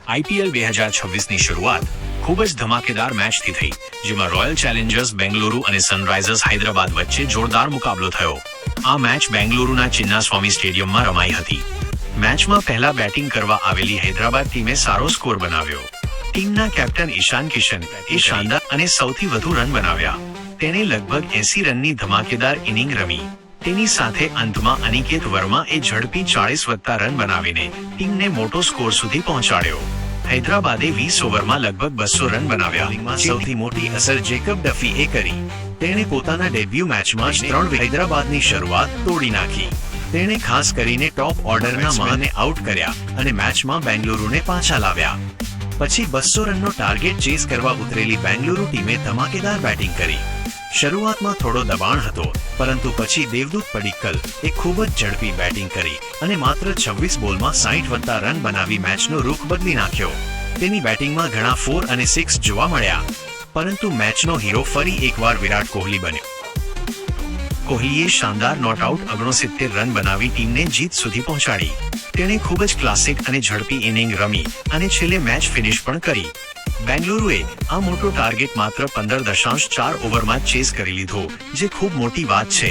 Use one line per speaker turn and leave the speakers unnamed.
IPL 2026ની શરૂઆત ખૂબ જ ધમાકેદાર મેચથી થઈ, જેમાં રોયલ ચેલેન્જર્સ બેંગલુરુ અને સનરાઇઝર્સ હૈદરાબાદ વચ્ચે જોરદાર મુકાબલો થયો. આ મેચ બેંગલુરુના ચિન્નાસ્વામી સ્ટેડિયમમાં રમાઈ હતી. મેચમાં પહેલા બેટિંગ કરવા આવેલી હૈદરાબાદ ટીમે સારો સ્કોર બનાવ્યો. ટીમના કેપ્ટન ઈશાન કિશન એ શાનદાર અને સૌથી વધુ રન બનાવ્યા. તેણે લગભગ 80 રનની ધમાકેદાર ઇનિંગ રમી. તેની સાથે અંતમાં અનિકેત વર્માએ ઝડપી 40 રન બનાવીને ટીમને મોટો સ્કોર સુધી પહોંચાડ્યો. હૈદરાબાદે 20 ઓવરમાં લગભગ 200 રન બનાવ્યા. સૌથી મોટી અસર જેકબ ડફીએ કરી. તેણે પોતાના ડેબ્યુ મેચમાં જ 3 હૈદરાબાદની શરૂઆત તોડી નાખી. તેણે ખાસ કરીને ટોપ ઓર્ડરના મહાને આઉટ કર્યા અને મેચમાં બેંગલુરુને પાછા લાવ્યા. પછી 200 રનનો ટાર્ગેટ ચેસ કરવા ઉતરેલી બેંગલુરુ ટીમે ધમાકેદાર બેટિંગ કરી. શરૂઆતમાં થોડો દબાણ હતો, પરંતુ પછી દેવદૂત પડિક્કલ એ ખૂબ જ ઝડપી બેટિંગ કરી અને માત્ર 26 બોલમાં 60 રન બનાવી મેચનો રૂખ બદલી નાખ્યો. તેની બેટિંગમાં ઘણા 4 અને 6 જોવા મળ્યા, પરંતુ મેચનો હીરો ફરી એકવાર વિરાટ કોહલી બન્યો. કોહલીએ શાનદાર નોટ આઉટ 69 રન બનાવી ટીમને જીત સુધી પહોંચાડી. તેણે ખૂબ જ ક્લાસિક અને ઝડપી ઇનિંગ રમી અને છેલ્લે મેચ ફિનિશ પણ કરી. બેંગલુરુએ આ મોટો ટાર્ગેટ માત્ર 15.4 ઓવરમાં ચેસ કરી લીધો, જે ખૂબ મોટી વાત છે.